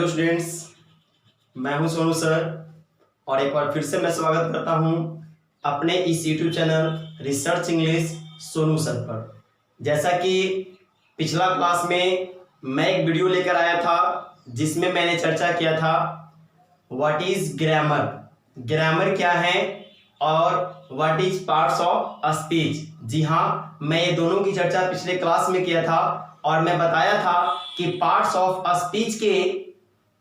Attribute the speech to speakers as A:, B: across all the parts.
A: Hello students, मैं हूं Sonu sir और एक बार फिर से मैं स्वागत करता हूं अपने इस YouTube channel research English Sonu sir पर। जैसा कि पिछला क्लास में मैं एक वीडियो लेकर आया था जिसमें मैंने चर्चा किया था व्हाट इज ग्रामर, ग्रामर क्या है और what is parts of speech. जी हाँ, मैं ये दोनों की चर्चा पिछले क्लास में किया था और मैं बताया था कि पार्ट्स ऑफ स्पीच के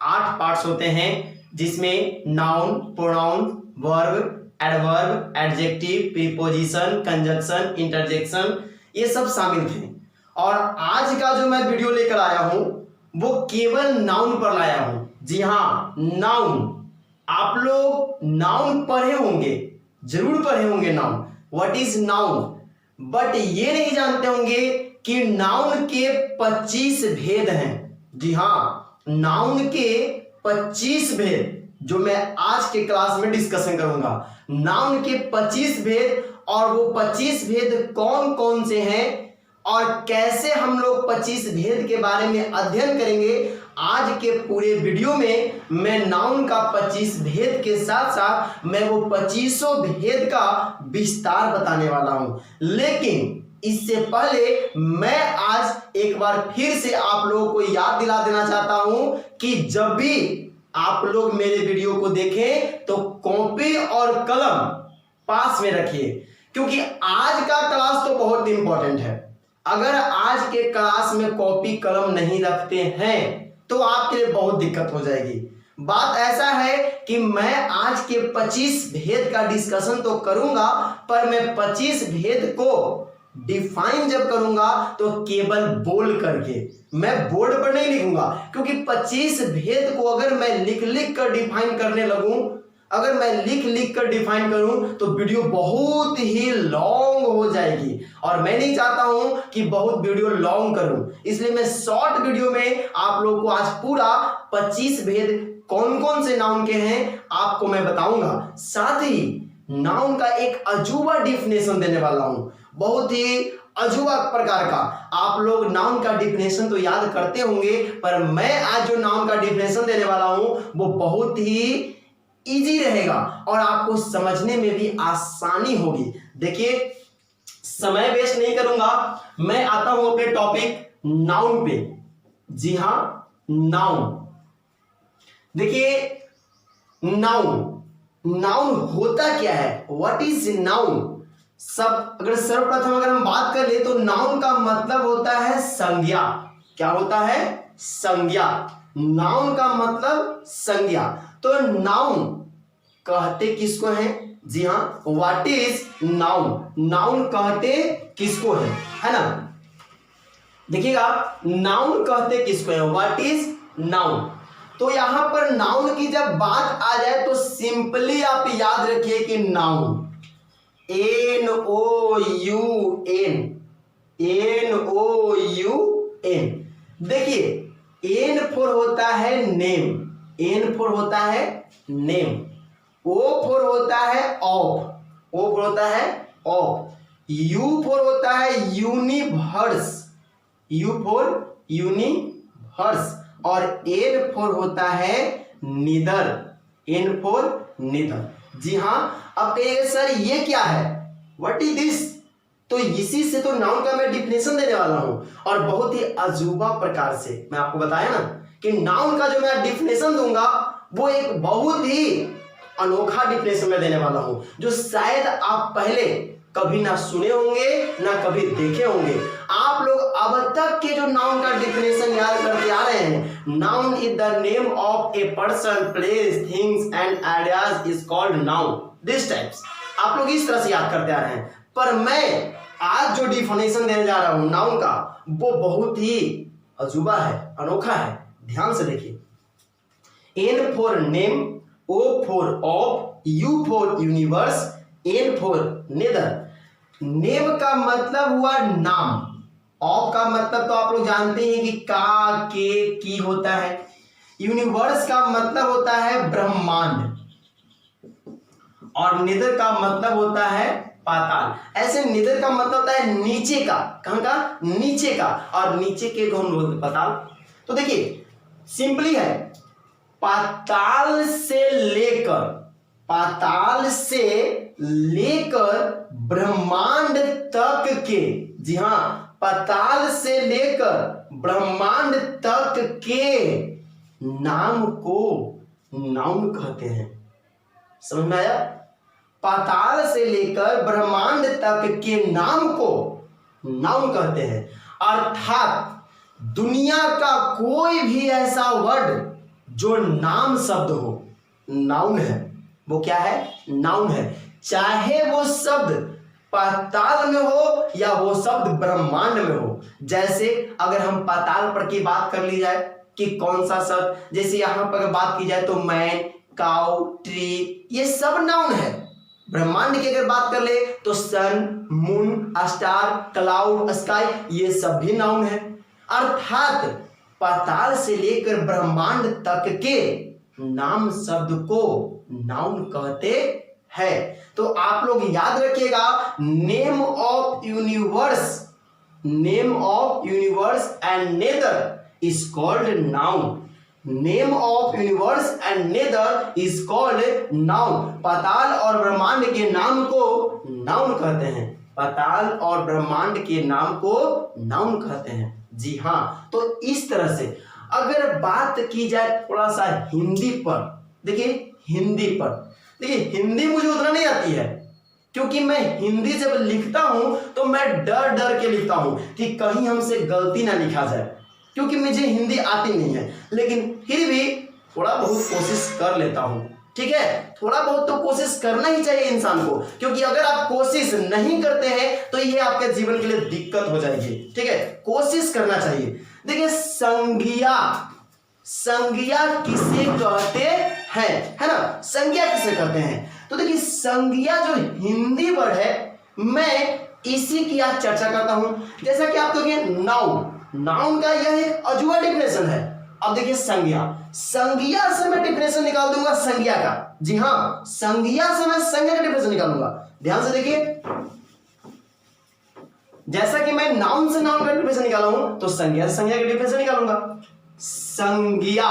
A: 8 पार्ट्स होते हैं जिसमें noun, pronoun, verb, adverb, adjective, preposition, conjunction, interjection ये सब शामिल थे। और आज का जो मैं वीडियो लेकर आया हूं वो केवल नाउन पर लाया हूं। जी हाँ, नाउन। आप लोग नाउन पढ़े होंगे, जरूर पढ़े होंगे noun, what is noun, but ये नहीं जानते होंगे कि नाउन के 25 भेद हैं। जी हाँ, नाउन के 25 भेद जो मैं आज के क्लास में डिस्कशन करूंगा। नाउन के 25 भेद, और वो 25 भेद कौन कौन से हैं और कैसे हम लोग 25 भेद के बारे में अध्ययन करेंगे। आज के पूरे वीडियो में मैं नाउन का 25 भेद के साथ साथ मैं वो 25 भेद का विस्तार बताने वाला हूं। लेकिन इससे पहले मैं आज एक बार फिर से आप लोगों को याद दिला देना चाहता हूं कि जब भी आप लोग मेरे वीडियो को देखें तो कॉपी और कलम पास में रखिए, क्योंकि आज का क्लास तो बहुत इंपॉर्टेंट है। अगर आज के क्लास में कॉपी कलम नहीं रखते हैं तो आपके लिए बहुत दिक्कत हो जाएगी। बात ऐसा है कि मैं आज के 25 भेद का डिस्कशन तो करूंगा, पर मैं 25 भेद को डिफाइन जब करूंगा तो केवल बोल करके, मैं बोर्ड पर नहीं लिखूंगा, क्योंकि 25 भेद को अगर मैं लिख लिख कर डिफाइन करने लगूं, अगर मैं लिख लिख कर डिफाइन करूं तो वीडियो बहुत ही लॉन्ग हो जाएगी और मैं नहीं चाहता हूं कि बहुत वीडियो लॉन्ग करूं। इसलिए मैं शॉर्ट वीडियो में आप लोगों को आज पूरा 25 भेद कौन कौन से नाउन के हैं आपको मैं बताऊंगा। साथ ही नाउन का एक अजूबा डिफिनेशन देने वाला हूं, बहुत ही अजूबा प्रकार का। आप लोग नाउन का डिफिनेशन तो याद करते होंगे, पर मैं आज जो नाउन का डिफिनेशन देने वाला हूं वो बहुत ही इजी रहेगा और आपको समझने में भी आसानी होगी। देखिए, समय वेस्ट नहीं करूंगा, मैं आता हूं अपने टॉपिक नाउन पे। जी हां, नाउन। देखिए, नाउन होता क्या है, व्हाट इज नाउन। सब अगर सर्वप्रथम अगर हम बात कर ले तो नाउन का मतलब होता है संज्ञा। क्या होता है? संज्ञा। नाउन का मतलब संज्ञा। तो नाउन कहते किसको है? जी हाँ, व्हाट इज नाउन। नाउन कहते किसको है ना। देखिएगा, नाउन कहते किसको है, व्हाट इज नाउन। तो यहां पर नाउन की जब बात आ जाए तो सिंपली आप याद रखिए कि नाउन NOUN। देखिए, एन फोर होता है नेम, एन फोर होता है नेम, ओ फोर होता है ऑफ, ओ फोर होता है ऑफ, यू फोर होता है यूनिवर्स, यू फोर यूनिवर्स, और एन फोर होता है निदर, एन फोर निदर। जी हां, अब कहिएगा सर ये क्या है, व्हाट इज दिस। तो इसी से तो नाउन का मैं डिफिनेशन देने वाला हूं और बहुत ही अजूबा प्रकार से। मैं आपको बताया ना कि नाउन का जो मैं डिफिनेशन दूंगा वो एक बहुत ही अनोखा डिफिनेशन में देने वाला हूं, जो शायद आप पहले कभी ना सुने होंगे ना कभी देखे होंगे। आप लोग अब तक के जो नाउन का डिफिनेशन याद करते आ रहे हैं, noun is the name of a person, place, things and ideas is called noun, this types. आप लोग इस तरह से याद करते आ रहे हैं, पर मैं आज जो डिफिनेशन देने जा रहा हूं नाउन का वो बहुत ही अजूबा है, अनोखा है। ध्यान से देखिए, N for name, O for of, U for universe, N for neither. Name का मतलब हुआ नाम, ऑफ का मतलब तो आप लोग जानते हैं कि का, के, की होता है। यूनिवर्स का मतलब होता है ब्रह्मांड, और निदर का मतलब होता है पाताल। ऐसे निदर का मतलब होता है नीचे का, कहां का? नीचे का, और नीचे के को हम बोलते पाताल। तो देखिए, सिंपली है पाताल से लेकर ब्रह्मांड तक के, जी हां, पाताल से लेकर ब्रह्मांड तक के नाम को नाउन कहते हैं। समझ में आया? पाताल से लेकर ब्रह्मांड तक के नाम को नाउन कहते हैं। अर्थात दुनिया का कोई भी ऐसा वर्ड जो नाम शब्द हो, नाउन है। वो क्या है? नाउन है। चाहे वो शब्द पाताल में हो या वो शब्द ब्रह्मांड में हो। जैसे अगर हम पाताल पर की बात कर ली जाए कि कौन सा शब्द, जैसे यहां पर बात की जाए तो मैन, काउ, ट्री, ये सब नाउन है। ब्रह्मांड की अगर बात कर ले तो सन, मून, स्टार, क्लाउड, स्काई, ये सब भी नाउन है। अर्थात पाताल से लेकर ब्रह्मांड तक के नाम शब्द को नाउन कहते हैं। तो आप लोग याद रखिएगा, name of universe and nether is called noun. Name of universe and nether is called noun. पाताल और ब्रह्मांड के नाम को नाउन कहते हैं। पाताल और ब्रह्मांड के नाम को नाउन कहते हैं। जी हाँ, तो इस तरह से अगर बात की जाए थोड़ा सा हिंदी पर, देखिए हिंदी मुझे उतना नहीं आती है, क्योंकि मैं हिंदी जब लिखता हूं तो मैं डर के लिखता हूं कि कहीं हमसे गलती ना लिखा जाए, क्योंकि मुझे हिंदी आती नहीं है। लेकिन फिर भी थोड़ा बहुत कोशिश कर लेता हूं। ठीक है, थोड़ा बहुत तो कोशिश करना ही चाहिए इंसान को, क्योंकि अगर आप कोशिश नहीं करते हैं तो ये आपके जीवन के लिए दिक्कत हो जाएगी। ठीक है, कोशिश करना चाहिए। देखिए, संज्ञा किसे कहते हैं, है ना? संज्ञा किसे कहते हैं? तो देखिए, संज्ञा जो हिंदी वर्ड है, मैं इसी की आज चर्चा करता हूं। जैसा कि आप देखिए, नाउन का यह एक अजूबा डिफिनेशन है। अब देखिए, संज्ञा से मैं डिफिनेशन निकाल दूंगा संज्ञा का। जी हां, संज्ञा से मैं संज्ञा का डिफिनेशन निकालूंगा। ध्यान से देखिए, जैसा कि मैं नाउन से नाउन का डिफिनेशन निकाला हूं, तो संज्ञा से संज्ञा का डिफिनेशन निकालूंगा। संज्ञा,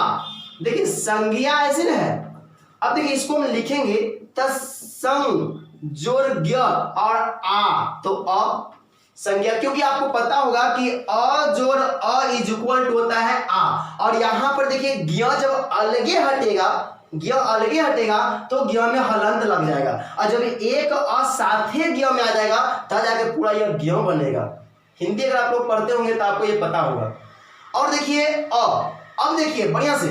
A: देखिए संज्ञा ऐसे ना है। अब देखिए, इसको हम लिखेंगे तो संग जोर ज्ञ और आ, तो अ संज्ञा, क्योंकि आपको पता होगा कि अ जोड़ अ इज इक्वल टू होता है आ। और यहां पर देखिए, ज्ञ जब अलगे हटेगा तो ज्ञ में हलंत लग जाएगा, और जब एक अ साथे ज्ञ में आ जाएगा तब जाके पूरा यह ज्ञ बनेगा। हिंदी अगर आप लोग पढ़ते होंगे तो आपको ये पता होगा। और देखिए अब देखिए बढ़िया से,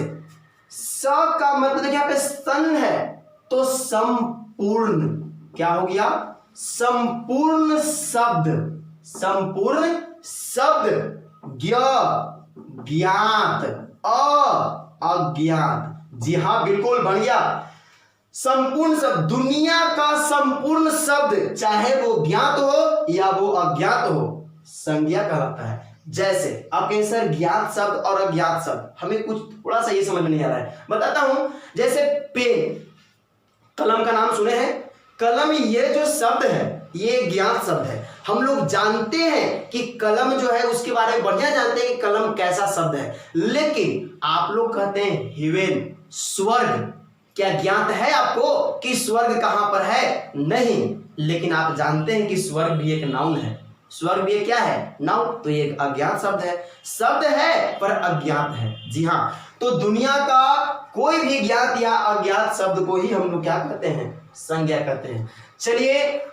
A: स का मतलब देखिए यहाँ पे सन है, तो संपूर्ण क्या हो गया? संपूर्ण शब्द, ज्ञात, अज्ञात। जी हां, बिल्कुल बढ़िया। संपूर्ण शब्द, दुनिया का संपूर्ण शब्द, चाहे वो ज्ञात हो या वो अज्ञात हो, संज्ञा कहलाता है। जैसे आप कहें सर ज्ञात शब्द और अज्ञात शब्द, हमें कुछ थोड़ा सा ये समझ में नहीं आ रहा है, बताता हूं। जैसे पेन, कलम का नाम सुने हैं? कलम, ये जो शब्द है ये ज्ञात शब्द है। हम लोग जानते हैं कि कलम जो है उसके बारे में बढ़िया जानते हैं कि कलम कैसा शब्द है। लेकिन आप लोग कहते हैं हेवन, स्वर्ग, क्या ज्ञात है आपको कि स्वर्ग कहां पर है? नहीं। लेकिन आप जानते हैं कि स्वर्ग भी एक नाउन है। स्वर्ग भी क्या है? नाउन। तो ये एक अज्ञात शब्द है पर अज्ञात है। जी हाँ, तो दुनिया का कोई भी ज्ञात या अज्ञात शब्द को ही हम लोग क्या कहते हैं? संज्ञा कहते हैं। चलिए,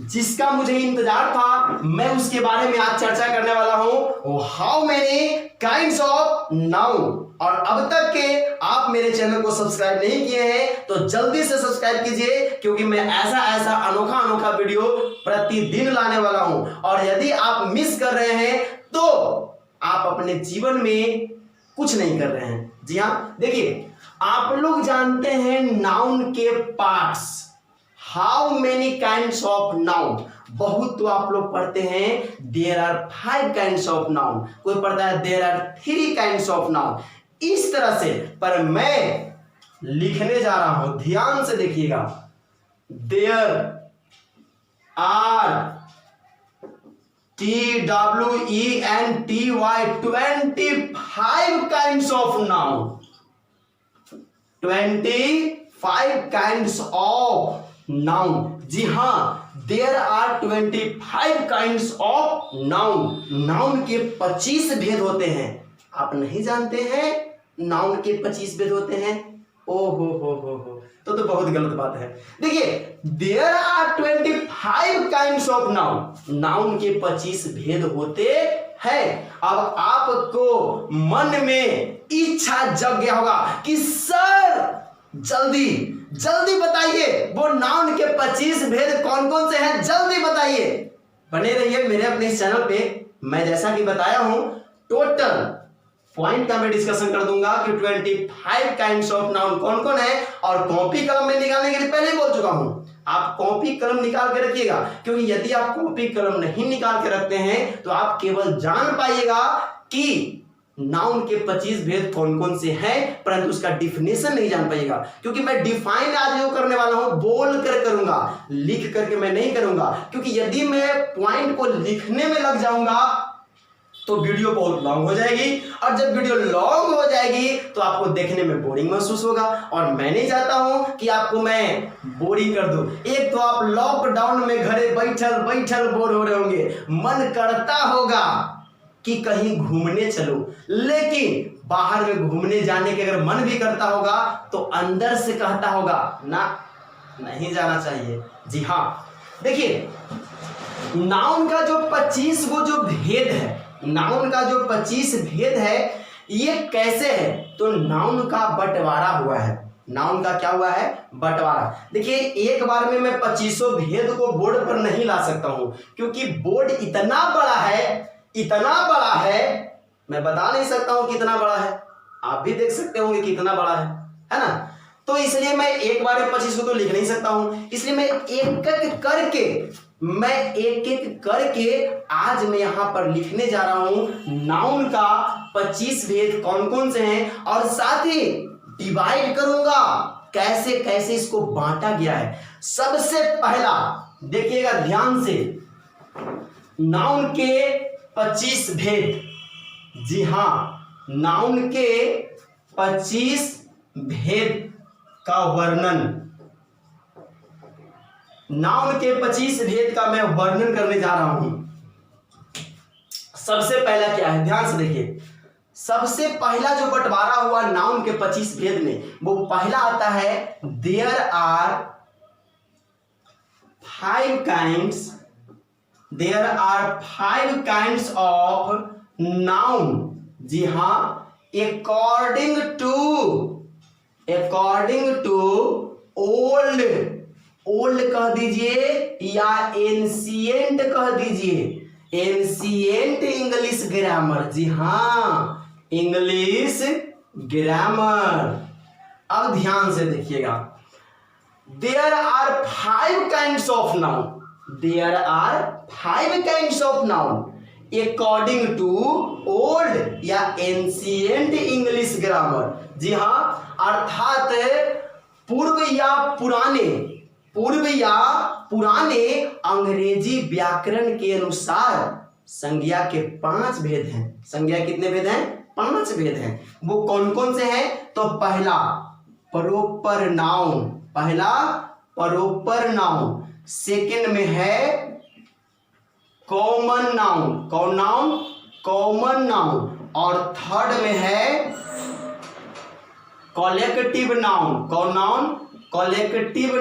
A: जिसका मुझे इंतजार था मैं उसके बारे में आज चर्चा करने वाला हूं, how many kinds of noun. और अब तक के आप मेरे चैनल को सब्सक्राइब नहीं किए हैं तो जल्दी से सब्सक्राइब कीजिए, क्योंकि मैं ऐसा अनोखा वीडियो प्रतिदिन लाने वाला हूं। और यदि आप मिस कर रहे हैं तो आप अपने जीवन में कुछ नहीं कर रहे हैं। जी हाँ, देखिए, आप लोग जानते हैं नाउन के parts, how many kinds of noun. बहुत तो आप लोग पढ़ते हैं there are 5 kinds of noun, कोई पढ़ता है there are 3 kinds of noun, इस तरह से। पर मैं लिखने जा रहा हूं, ध्यान से देखिएगा, there are TWENTY 25 kinds of noun. 25 kinds of noun. जी हाँ, there are 25 kinds of noun. Noun के 25 भेद होते हैं। आप नहीं जानते हैं नाउन के 25 भेद होते हैं? ओ हो, तो बहुत गलत बात है। देखिए, there are 25 kinds of noun. Noun के 25 भेद होते हैं। अब आपको मन में इच्छा जग गया होगा कि सर जल्दी बताइए वो नाउन के 25 भेद कौन कौन से हैं, जल्दी बताइए। बने रहिए मेरे अपने इस चैनल पे। मैं जैसा कि बताया हूं, टोटल पॉइंट का मैं डिस्कशन कर दूंगा कि 25 काइंड्स ऑफ नाउन कौन कौन है। और कॉपी कलम में निकालने के लिए पहले ही बोल चुका हूं, आप कॉपी कलम निकाल के रखिएगा, क्योंकि यदि आप कॉपी कलम नहीं निकाल के रखते हैं तो आप केवल जान पाइएगा कि नाउन के 25 भेद कौन कौन से हैं, परंतु उसका डिफिनेशन नहीं जान पाइएगा। क्योंकि मैं डिफाइन आज जो करने वाला हूं बोल कर करूंगा, लिख करके मैं नहीं करूंगा। क्योंकि यदि मैं पॉइंट को लिखने में लग जाऊंगा तो वीडियो बहुत लॉन्ग हो जाएगी, और जब वीडियो लॉन्ग हो जाएगी तो आपको देखने में बोरिंग महसूस होगा, और मैं नहीं चाहता हूं कि आपको मैं बोरिंग कर दूं। एक तो आप लॉकडाउन में घरे बैठल बोर हो रहे होंगे, मन करता होगा कि कहीं घूमने चलो, लेकिन बाहर में घूमने जाने के अगर मन भी करता होगा तो अंदर से कहता होगा ना, नहीं जाना चाहिए। जी हाँ, देखिए, नाउन का जो 25 वो जो भेद है, नाउन का जो 25 भेद है, ये कैसे है? तो नाउन का बंटवारा हुआ है। नाउन का क्या हुआ है? बंटवारा। देखिए, एक बार में मैं 25 भेद को बोर्ड पर नहीं ला सकता हूं, क्योंकि बोर्ड इतना बड़ा है, मैं बता नहीं सकता हूं कितना बड़ा है। आप भी देख सकते होंगे कितना बड़ा है ना? तो इसलिए मैं एक बार में 25 तो लिख नहीं सकता हूं, इसलिए मैं एक एक करके आज मैं यहां पर लिखने जा रहा हूं नाउन का 25 भेद कौन कौन से हैं, और साथ ही डिवाइड करूंगा कैसे कैसे इसको बांटा गया है। सबसे पहला देखिएगा ध्यान से, नाउन के 25 भेद। जी हां, नाउन के 25 भेद का वर्णन, नाउन के 25 भेद का मैं वर्णन करने जा रहा हूं। सबसे पहला क्या है, ध्यान से देखिए। सबसे पहला जो बंटवारा हुआ नाउन के 25 भेद में, वो पहला आता है there are 5 kinds of noun. जी हां, अकॉर्डिंग टू ओल्ड कह दीजिए या एंशिएंट कह दीजिए, एंशिएंट इंग्लिश ग्रामर। जी हां, इंग्लिश ग्रामर। अब ध्यान से देखिएगा, there are 5 kinds of noun. There are 5 kinds of noun according to old या एंशिएंट इंग्लिश ग्रामर। जी हां, अर्थात पूर्व या पुराने अंग्रेजी व्याकरण के अनुसार संज्ञा के 5 भेद हैं। संज्ञा कितने भेद हैं? 5 भेद हैं। वो कौन कौन से हैं? तो पहला प्रॉपर नाउन, सेकंड में है कॉमन नाउन, और थर्ड में है कलेक्टिव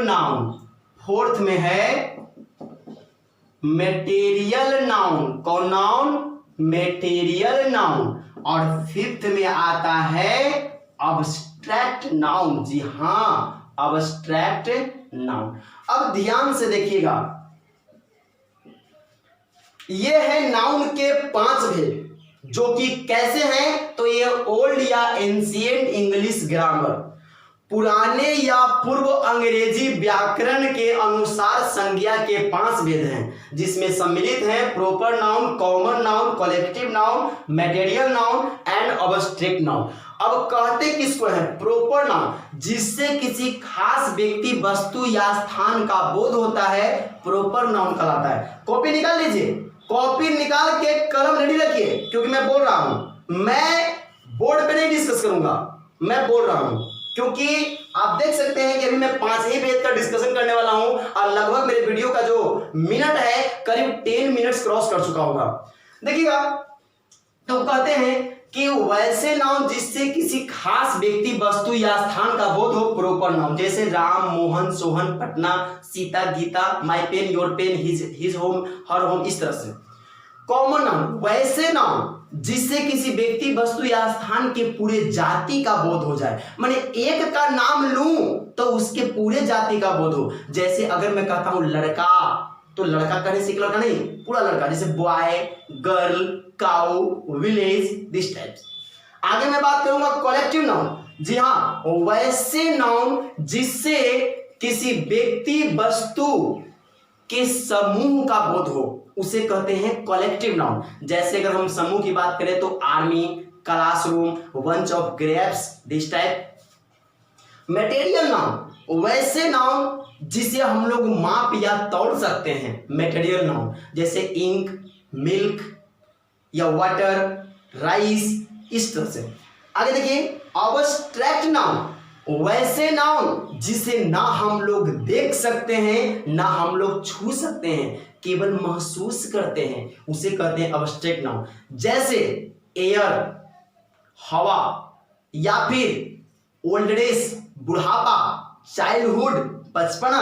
A: नाउन, फोर्थ में है मेटेरियल नाउन, और फिफ्थ में आता है अब्स्ट्रैक्ट नाउन। जी हां, अब्स्ट्रैक्ट नाउन। अब ध्यान से देखिएगा, ये है नाउन के 5 भेद, जो कि कैसे हैं? तो ये ओल्ड या एंशिएंट इंग्लिश ग्रामर, पुराने या पूर्व अंग्रेजी व्याकरण के अनुसार संज्ञा के 5 भेद हैं, जिसमें सम्मिलित हैं proper noun, common noun, collective noun, material noun and abstract noun. अब कहते किसको है? प्रॉपर नाउन, जिससे किसी खास व्यक्ति, वस्तु या स्थान का बोध होता है, प्रॉपर नाउन कहलाता है। कॉपी निकाल लीजिए, कॉपी निकाल के कलम रेडी रखिए, क्योंकि मैं बोल रहा हूं, मैं बोर्ड पे नहीं डिस्कस करूंगा, मैं बोल रहा हूं, क्योंकि आप देख सकते हैं कि अभी मैं 5 ही भेद का डिस्कशन करने वाला हूं और लगभग मेरे वीडियो का जो मिनट है करीब 10 मिनट्स क्रॉस कर चुका होगा। देखिएगा, तो कहते हैं कि वैसे नाउन जिससे किसी खास व्यक्ति, वस्तु या स्थान का बोध हो, प्रॉपर नाउन, जैसे Ram, Mohan, Sohan, Patna, Sita, Gita, my pen, your pen, his home, her home, इस तरह से। कॉमन नाउन, वैसे नाउन जिससे किसी व्यक्ति, वस्तु या स्थान के पूरे जाति का बोध हो जाए, माने एक का नाम लूं तो उसके पूरे जाति का बोध हो। जैसे अगर मैं कहता हूं लड़का, तो लड़का कहने से एक लड़का नहीं, पूरा लड़का, जैसे boy, girl, cow, village, this types. आगे मैं बात करूंगा कलेक्टिव नाउन। जी हाँ, वैसे नाउन जिससे किसी व्यक्ति, वस्तु के समूह का बोध हो, उसे कहते हैं कलेक्टिव नाउन। जैसे अगर हम समूह की बात करें तो army, classroom, bunch of grapes, this type. Material noun, वैसे नाउन जिसे हम लोग माप या तौल सकते हैं, मटेरियल नाउन, जैसे इंक, मिल्क या वाटर, राइस, इस तरह से। आगे देखिए अब्स्ट्रैक्ट नाउन, वैसे नाउन जिसे ना हम लोग देख सकते हैं ना हम लोग छू सकते हैं, केवल महसूस करते हैं, उसे कहते हैं अब्स्ट्रैक्ट नाउन। जैसे एयर, हवा, या फिर ओल्ड एज, बुढ़ापा, चाइल्डहुड, बचपना,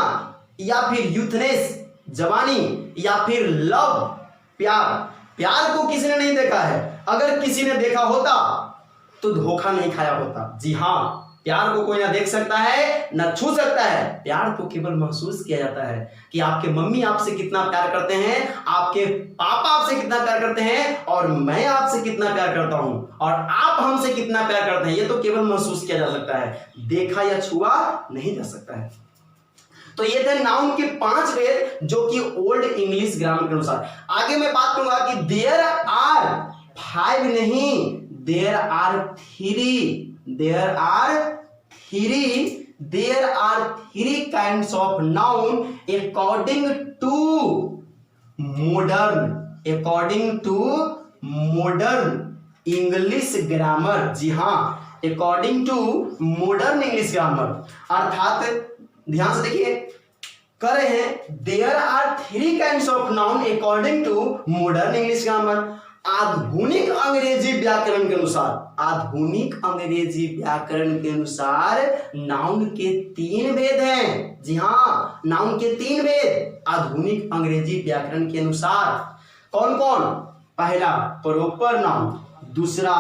A: या फिर यूथनेस, जवानी, या फिर लव, प्यार। प्यार को किसी ने नहीं देखा है, अगर किसी ने देखा होता तो धोखा नहीं खाया होता। जी हाँ, प्यार को कोई ना देख सकता है ना छू सकता है, प्यार को केवल महसूस किया जाता है कि आपके मम्मी आपसे कितना प्यार करते हैं, आपके पापा आपसे कितना प्यार करते हैं, और मैं आपसे कितना प्यार करता हूं, और आप हमसे कितना प्यार करते हैं, ये तो केवल महसूस किया जा सकता है, देखा या छुआ नहीं जा सकता है। तो ये थे नाउन के 5 भेद जो कि ओल्ड इंग्लिश ग्रामर के अनुसार। आगे मैं बात करूंगा कि देयर आर 5 नहीं, there are 3, there are three kinds of noun according to modern English grammar। जी हाँ, according to modern English grammar, अर्थात ध्यान से देखिए कर रहे हैं there are 3 kinds of noun according to modern English grammar। आधुनिक अंग्रेजी व्याकरण के अनुसार, आधुनिक अंग्रेजी व्याकरण के अनुसार नाउन के 3 भेद हैं। जी हाँ, नाउन के 3 भेद आधुनिक अंग्रेजी व्याकरण के अनुसार। कौन कौन? पहला प्रॉपर नाउन, दूसरा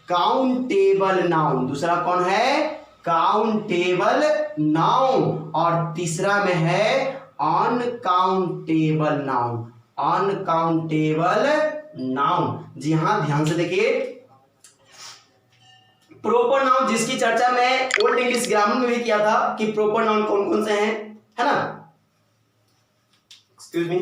A: काउंटेबल नाउन, दूसरा कौन है? काउंटेबल नाउन, और तीसरा में है अनकाउंटेबल नाउन, अनकाउंटेबल नाउन। जी हाँ, ध्यान से देखिए, प्रॉपर नाउन जिसकी चर्चा मैं ओल्ड इंग्लिश ग्रामर में भी किया था कि प्रॉपर नाउन कौन कौन से हैं, है ना। एक्सक्यूज मी,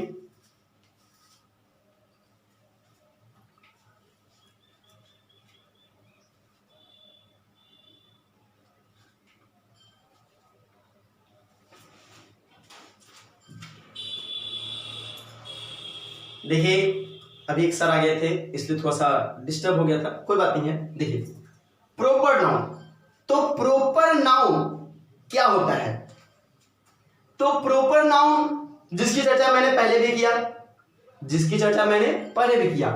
A: देखिए अभी एक सर आ गए थे इसलिए थोड़ा सा डिस्टर्ब हो गया था, कोई बात नहीं है। देखिए प्रॉपर नाउन, तो प्रॉपर नाउन क्या होता है? तो प्रॉपर नाउन जिसकी चर्चा मैंने पहले भी किया,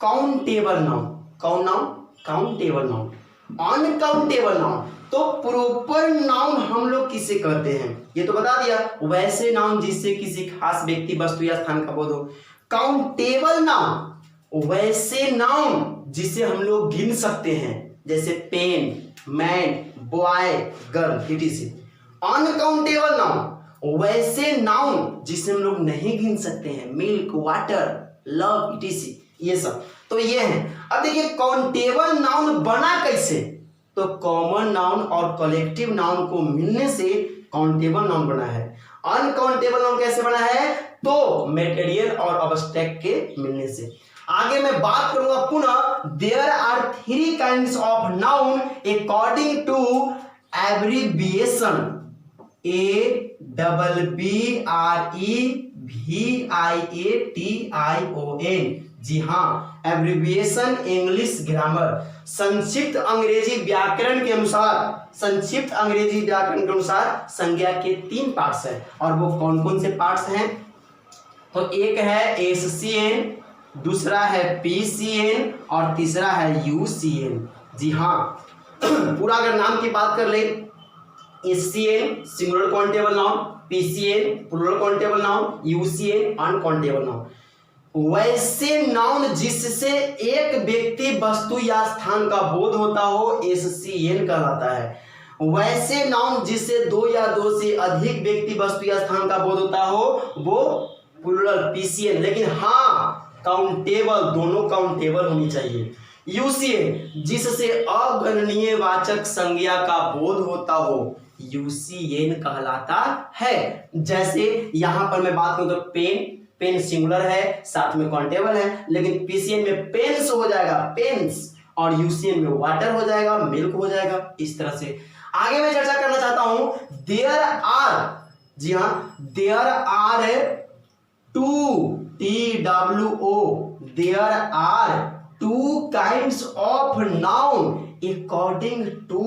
A: काउंटेबल नाउन, कौन noun? Countable noun. Uncountable noun, तो प्रॉपर नाउन हम लोग किसे कहते हैं ये तो बता दिया, वैसे नाउन जिससे किसी खास व्यक्ति, वस्तु या स्थान का बोध हो। काउंटेबल नाउन, वैसे नाउन जिसे हम लोग गिन सकते हैं, जैसे pen, man, boy, girl, etc। Uncountable noun, वैसे नाउन जिसे हम लोग नहीं गिन सकते हैं, मिल्क, वाटर, लव, etc। ये सब तो ये है। अब देखिए काउंटेबल नाउन बना कैसे? तो कॉमन नाउन और कलेक्टिव नाउन को मिलने से काउंटेबल नाउन बना है। अनकाउंटेबल नाउन कैसे बना है? तो मटेरियल और अब्स्ट्रैक्ट के मिलने से। आगे मैं बात करूंगा पुनः, there are 3 kinds of noun according to abbreviation ABBREVIATION, जी हाँ, एब्रिविएशन इंग्लिश ग्रामर, संक्षिप्त अंग्रेजी व्याकरण के अनुसार, संक्षिप्त अंग्रेजी व्याकरण के अनुसार संज्ञा के 3 पार्ट्स हैं। और वो कौन कौन से पार्ट्स हैं? तो एक है एससीएन, दूसरा है पीसीएन और तीसरा है यूसीएन। जी हाँ, पूरा अगर नाम की बात कर ले, SCN singular countable noun, PCN plural countable noun, UCN uncountable noun. वैसे नाउन जिससे एक व्यक्ति वस्तु या स्थान का बोध होता हो एससीएन कहलाता है। वैसे नाउन जिससे 2 या 2 से अधिक व्यक्ति वस्तु या स्थान का बोध होता हो वो प्लूरल पीसीएन। लेकिन हाँ, काउंटेबल, दोनों काउंटेबल होनी चाहिए। यूसीएन जिससे अगणनीय वाचक संज्ञा का बोध होता हो यूसीएन कहलाता है। जैसे यहां पर मैं बात करूं तो पेन, पेन सिंगुलर है, साथ में काउंटेबल है, लेकिन पीसीएन में पेन्स हो जाएगा, पेन्स, और यूसीएन में वाटर हो जाएगा, मिल्क हो जाएगा। इस तरह से आगे मैं चर्चा करना चाहता हूं। देयर आर, जी हाँ, there are 2 TWO, there are 2 kinds of noun according to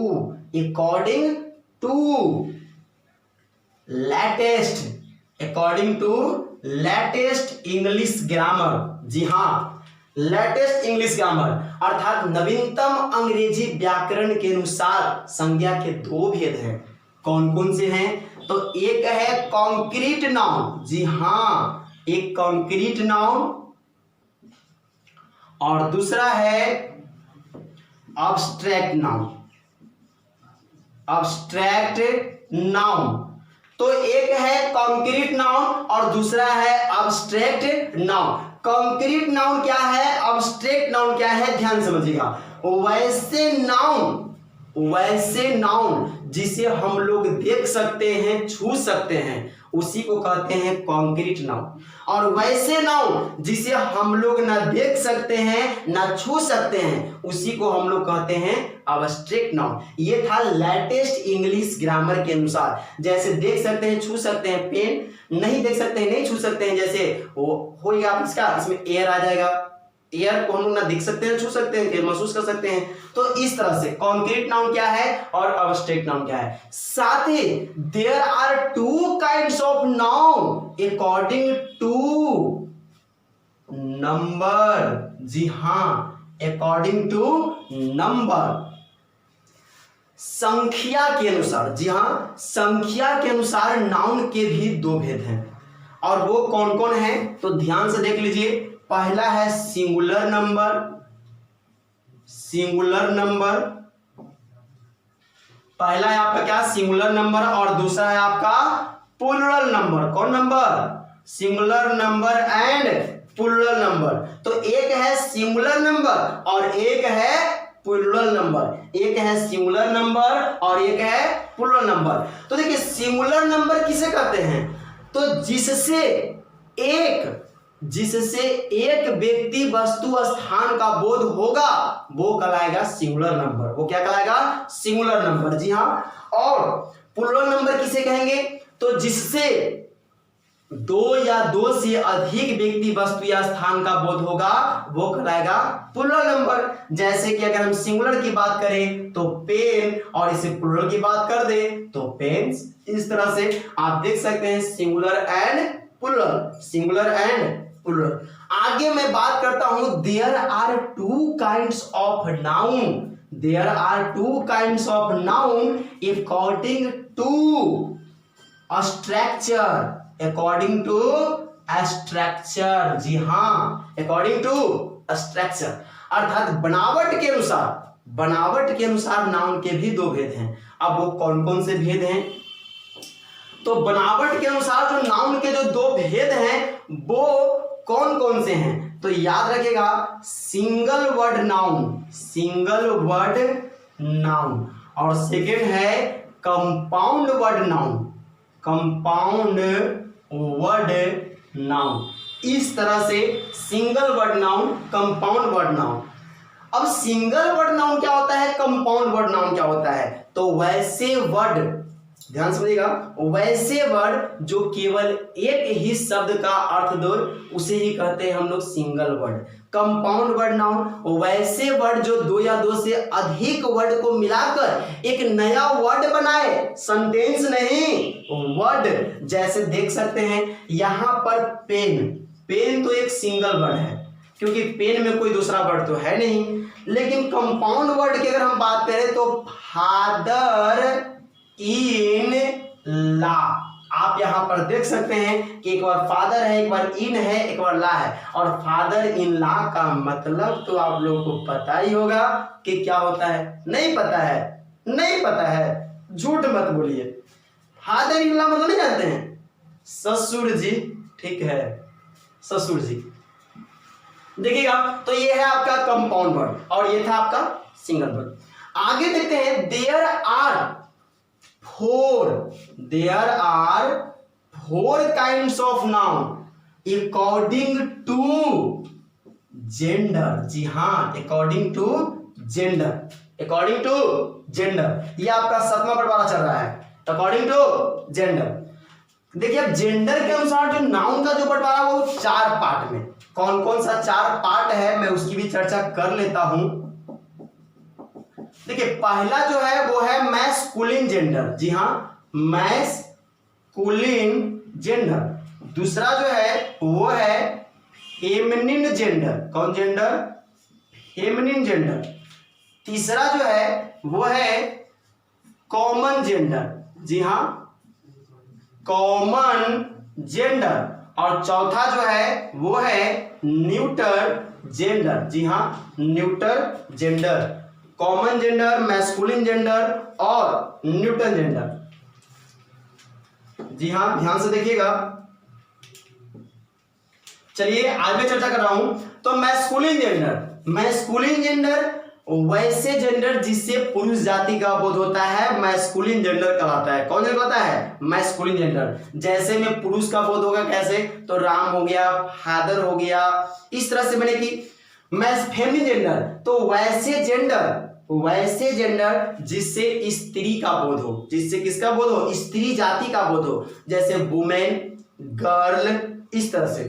A: latest English grammar. जी हाँ, लेटेस्ट इंग्लिश ग्रामर अर्थात नवीनतम अंग्रेजी व्याकरण के अनुसार संज्ञा के 2 भेद हैं। कौन कौन से हैं? तो एक है कॉन्क्रीट नाउन, जी हाँ, एक कॉन्क्रीट नाउन, और दूसरा है अब्स्ट्रैक्ट नाउन, अब्स्ट्रैक्ट नाउन। तो एक है कॉन्क्रीट नाउन और दूसरा है अब्स्ट्रैक्ट नाउन। कॉन्क्रीट नाउन क्या है, अब्स्ट्रैक्ट नाउन क्या है, ध्यान समझिएगा। वैसे नाउन जिसे हम लोग देख सकते हैं, छू सकते हैं, उसी को कहते हैं कॉन्क्रीट नाउन। और वैसे नाउन जिसे हम लोग ना देख सकते हैं ना छू सकते हैं, उसी को हम लोग कहते हैं अब्स्ट्रैक्ट नाउन। ये था लेटेस्ट इंग्लिश ग्रामर के अनुसार। जैसे देख सकते हैं, छू सकते हैं, पेन, नहीं देख सकते हैं, नहीं छू सकते हैं, जैसे वो होगा इसका, इसमें एयर आ जाएगा। एयर को हम लोग ना देख सकते हैं, छू सकते हैं, महसूस कर सकते हैं। तो इस तरह से कॉन्क्रीट नाउन क्या है और अब्स्ट्रैक्ट नाउन क्या है। साथ ही there are 2 kinds of noun according to number. जी हाँ, अकॉर्डिंग टू नंबर, संख्या के अनुसार। जी हाँ, संख्या के अनुसार नाउन के भी 2 भेद हैं। और वो कौन कौन है तो ध्यान से देख लीजिए। पहला है सिंगुलर नंबर, पहला है आपका क्या, सिंगुलर नंबर, और दूसरा है आपका प्लूरल नंबर। कौन number? Singular number and plural number. तो एक है सिंगुलर नंबर और एक है प्लूरल नंबर, एक है सिंगुलर नंबर और एक है प्लूरल नंबर। तो देखिए सिंगुलर नंबर किसे कहते हैं, तो जिससे एक व्यक्ति वस्तु स्थान का बोध होगा वो कहलाएगा सिंगुलर नंबर। वो क्या कहलाएगा? Singular number. जी हाँ। और प्लूरल नंबर किसे कहेंगे, तो जिससे 2 या 2 से अधिक व्यक्ति वस्तु या स्थान का बोध होगा वो कहलाएगा प्लूरल नंबर। जैसे कि अगर हम सिंगुलर की बात करें तो पेन, और इसे प्लूरल की बात कर दे तो पेन्स। इस तरह से आप देख सकते हैं singular and plural, singular and plural. आगे मैं बात करता हूं, there are 2 kinds of noun, there are 2 kinds of noun according to structure, according to structure. जी हाँ, अकॉर्डिंग टू स्ट्रक्चर अर्थात बनावट के अनुसार, बनावट के अनुसार नाउन के भी 2 भेद हैं। अब वो कौन कौन से भेद हैं, तो बनावट के अनुसार जो नाउन के जो 2 भेद हैं वो कौन कौन से हैं, तो याद रखिएगा, single word noun, single word noun, और सेकेंड है compound word noun, compound word noun. इस तरह से single word noun, compound word noun. अब सिंगल वर्ड नाउन क्या होता है, कंपाउंड वर्ड नाउन क्या होता है, तो वैसे वर्ड, ध्यान समझिएगा, वैसे वर्ड जो केवल एक ही शब्द का अर्थ दो उसे ही कहते हैं हम लोग single word. Compound word noun वैसे वर्ड जो दो या दो से अधिक वर्ड को मिलाकर एक नया वर्ड बनाए, सेंटेंस नहीं वर्ड। जैसे देख सकते हैं यहां पर पेन, पेन तो एक सिंगल वर्ड है क्योंकि पेन में कोई दूसरा वर्ड तो है नहीं। लेकिन कंपाउंड वर्ड की अगर हम बात करें तो फादर इन लॉ, आप यहां पर देख सकते हैं कि एक बार फादर है, एक बार इन है, एक बार ला है। और फादर इन लॉ का मतलब तो आप लोगों को पता ही होगा कि क्या होता है। नहीं पता है? नहीं पता है, झूठ मत बोलिए। फादर इन लॉ मतलब नहीं जानते हैं? ससुर जी, ठीक है, ससुर जी। देखिएगा, तो ये है आपका कंपाउंड वर्ड और ये था आपका सिंगल वर्ड। आगे देखते हैं, there are four kinds of noun according to gender. जी हाँ, according to gender, according to gender. ये आपका 7वां बंटवारा चल रहा है, अकॉर्डिंग टू जेंडर। देखिए अब जेंडर के अनुसार जो नाउन का जो बंटवारा वो 4 पार्ट में, कौन कौन सा 4 पार्ट है मैं उसकी भी चर्चा कर लेता हूं। देखिए पहला जो है वो है मैस्कुलिन जेंडर। जी हाँ, मैस्कुलिन जेंडर। दूसरा जो है वो है फेमिनिन जेंडर। कौन जेंडर? Feminine gender. तीसरा जो है वो है कॉमन जेंडर। जी हाँ, कॉमन जेंडर। और चौथा जो है वो है न्यूटर जेंडर। जी हाँ, neuter gender. Common gender, masculine gender और न्यूटन जेंडर। जी हाँ, ध्यान से देखिएगा। चलिए आज मैं चर्चा कर रहा हूं। तो मैस्कुलिन जेंडर, मैस्कुलिन जेंडर वैसे जेंडर जिससे पुरुष जाति का बोध होता है, मैस्कुलिन जेंडर कहलाता है। कौन जेंडर कहलाता है? Masculine gender. जैसे में पुरुष का बोध होगा कैसे, तो राम हो गया, फादर हो गया, इस तरह से मैंने की। फेमिनिन जेंडर तो वैसे जेंडर जिससे स्त्री का बोध हो, जिससे किसका बोध हो? स्त्री जाति का बोध हो, जैसे वुमेन, गर्ल, इस तरह से।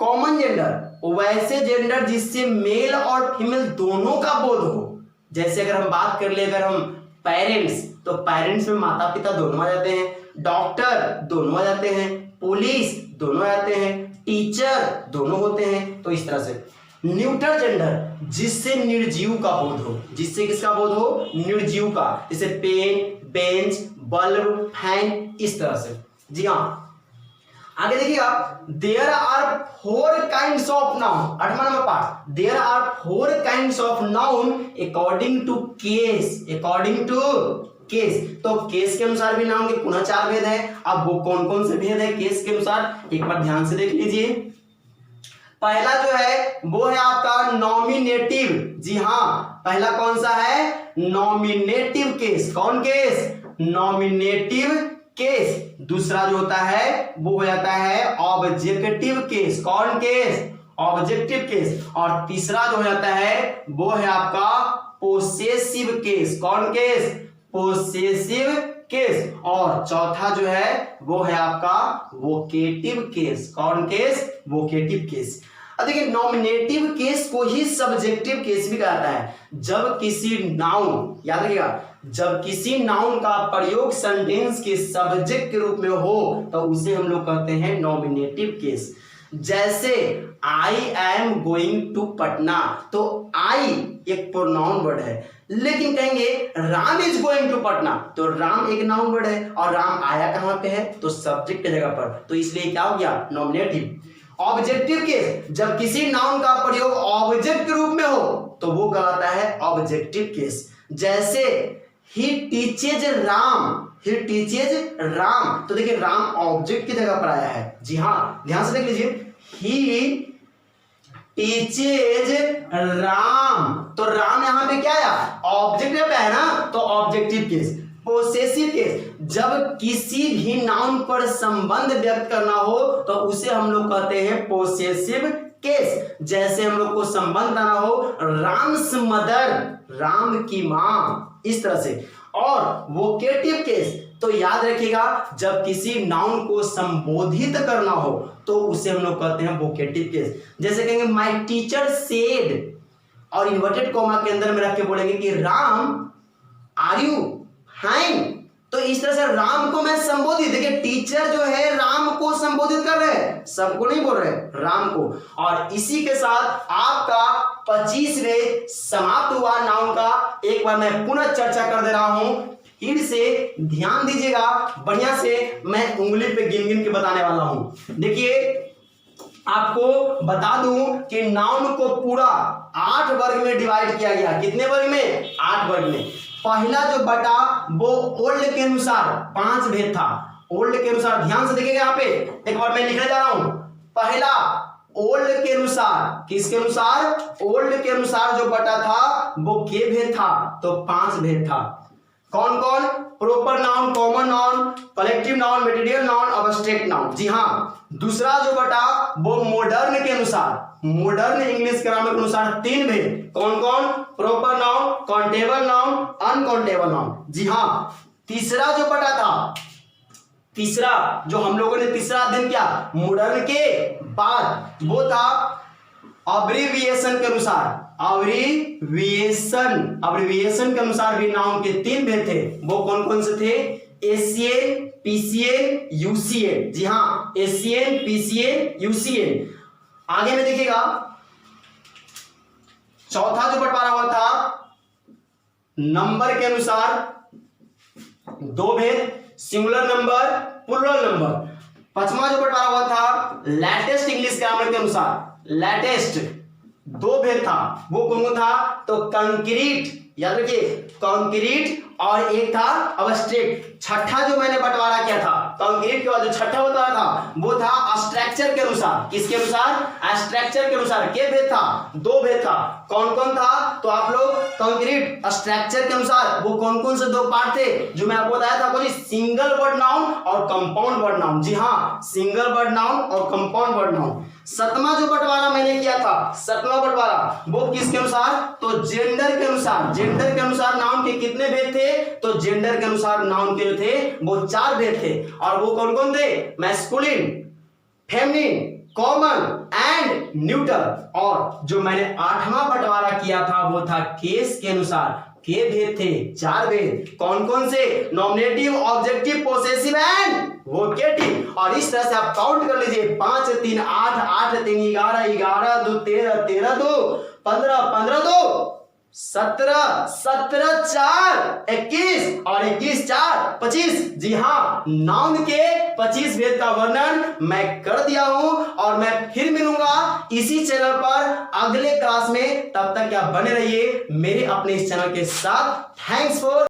A: कॉमन जेंडर वैसे जेंडर जिससे मेल और फीमेल दोनों का बोध हो, जैसे अगर हम बात कर ले, अगर हम पेरेंट्स, तो पेरेंट्स में माता पिता दोनों आ जाते हैं, डॉक्टर दोनों आ जाते हैं, पुलिस दोनों आ जाते हैं, टीचर दोनों होते हैं। तो इस तरह से न्यूट्रल जेंडर जिससे निर्जीव का बोध हो, जिससे किसका बोध हो? निर्जीव का, जैसे पेन, बेंच, बल्ब, फैन, इस तरह से। जी हाँ, आगे देखिएगा, there are 4 kinds of noun. 8वां number part, there are 4 kinds of noun according to case. According to case, तो केस के अनुसार भी नाउन के पुनः 4 भेद है। अब वो कौन कौन से भेद है केस के अनुसार, एक बार ध्यान से देख लीजिए। पहला जो है वो है आपका नॉमिनेटिव। जी हाँ, पहला कौन सा है? Nominative case. कौन केस? Nominative case. दूसरा जो होता है वो हो जाता है ऑब्जेक्टिव केस। कौन केस? Objective case. और तीसरा जो हो जाता है वो है आपका पोसेसिव केस। कौन केस? Possessive case. और चौथा जो है वो है आपका वोकेटिव केस। कौन केस? Vocative case. अब देखिए नॉमिनेटिव केस को ही सब्जेक्टिव केस भी कहता है। जब किसी नाउन, याद रखिएगा, जब किसी नाउन का प्रयोग सेंटेंस के सब्जेक्ट के रूप में हो तो उसे हम लोग कहते हैं नॉमिनेटिव केस। जैसे I am going to Patna, तो आई एक प्रोनाउन वर्ड है, लेकिन कहेंगे Ram is going to Patna, तो राम एक नाउन वर्ड है और राम आया कहां पे है? तो सब्जेक्ट की जगह पर, तो इसलिए क्या हो गया? नॉमिनेटिव। ऑब्जेक्टिव केस, जब किसी नाउन का प्रयोग ऑब्जेक्ट के रूप में हो तो वो कहलाता है ऑब्जेक्टिव केस। जैसे ही टीचेज राम, ही टीचेज राम, तो देखिए राम ऑब्जेक्ट की जगह पर आया है। जी हाँ, ध्यान से देख लीजिए, ही टीचेज राम, तो राम यहां पे क्या आया? ऑब्जेक्ट पे है ना, तो ऑब्जेक्टिव केस। पोसेसिव केस, जब किसी भी नाउन पर संबंध व्यक्त करना हो तो उसे हम लोग कहते हैं पोसेसिव केस। जैसे हम लोग को संबंध बनाना हो, राम्स मदर, राम की मां, इस तरह से। और वोकेटिव केस, तो याद रखिएगा, जब किसी नाउन को संबोधित करना हो तो उसे हम लोग कहते हैं वोकेटिव केस। जैसे कहेंगे माय टीचर सेड, और इन्वर्टेड कॉमा के अंदर में रख के बोलेंगे कि राम आर यू फाइन। तो इस तरह से राम को मैं संबोधित, देखिए टीचर जो है राम को संबोधित कर रहे हैं, सबको नहीं बोल रहे, राम को। और इसी के साथ आपका 25वें समाप्त हुआ नाउन का। एक बार मैं पुनः चर्चा कर दे रहा हूं, फिर से ध्यान दीजिएगा बढ़िया से, मैं उंगली पे गिन गिन के बताने वाला हूं। देखिए आपको बता दूं कि नाउन को पूरा 8 वर्ग में डिवाइड किया गया। कितने वर्ग में? 8 वर्ग में। पहला जो बटा वो ओल्ड के अनुसार 5 भेद था। ओल्ड के अनुसार ध्यान से देखिएगा, यहाँ पे एक बार मैं लिखने जा रहा हूं। पहला ओल्ड के अनुसार, किसके अनुसार? ओल्ड के अनुसार जो बटा था वो के भेद था, तो 5 भेद था। कौन कौन? Proper noun, common noun, collective noun, material noun, abstract noun. जी हाँ। दूसरा जो बटा वो मॉडर्न के अनुसार, मॉडर्न इंग्लिश ग्रामर के अनुसार 3 भेद। कौन कौन? Proper noun, countable noun, uncountable noun. जी हाँ। तीसरा जो बटा था, तीसरा जो हम लोगों ने तीसरा अध्ययन किया मॉडर्न के बाद, वो था अब्रीविएशन के अनुसार। अब्रीविएशन के अनुसार भी नाउन के 3 भेद थे। वो कौन कौन से थे? ACN, PCN, UCN. जी हाँ, एसीएन, पीसीएन, यूसीएन। आगे में देखिएगा, चौथा जो बंटवारा हुआ था नंबर के अनुसार 2 भेद, सिंगुलर नंबर, प्लूरल नंबर। 5वां जो बंटवारा हुआ था लेटेस्ट इंग्लिश ग्रामर के अनुसार, लेटेस्ट 2 भेद था। वो कौन कौन था? तो कंक्रीट, याद रखिए, कंक्रीट, और एक था अब्स्ट्रैक्ट। छठा जो मैंने बंटवारा किया था कंक्रीट के बाद, जो छठा बंटवारा था वो था स्ट्रक्चर के अनुसार। किसके अनुसार? स्ट्रक्चर के अनुसार। के भेद था? 2 भेद था। कौन कौन था? तो आप लोग कंक्रीट, स्ट्रक्चर के अनुसार वो कौन कौन से 2 पार्ट थे जो मैं आपको बताया था? बोली सिंगल वर्ड नाउन और कंपाउंड वर्ड नाउन। जी हाँ, सिंगल वर्ड नाउन और कंपाउंड वर्ड नाउन। 7वां जो बंटवारा मैंने किया था, 7वां बंटवारा, वो किसके अनुसार? तो जेंडर के अनुसार। जेंडर के अनुसार नाउन के कितने भेद थे? तो जेंडर के अनुसार नाउन के जो थे वो 4 भेद थे। और वो कौन कौन थे? Masculine, feminine, common and neutral. और जो मैंने 8वां बंटवारा किया था वो था केस के अनुसार। के भेद थे? 4 भेद। कौन कौन से? Nominative, objective, possessive and vocative. और इस तरह से आप काउंट कर लीजिए, 5 3 8, 8 3 11, 11 2 13, 13 2 15, 15 2 17, 17 4 21, और 21 4 25। जी हाँ, नाउन के 25 भेद का वर्णन मैं कर दिया हूं। और मैं फिर मिलूंगा इसी चैनल पर अगले क्लास में। तब तक आप बने रहिए मेरे अपने इस चैनल के साथ। Thanks for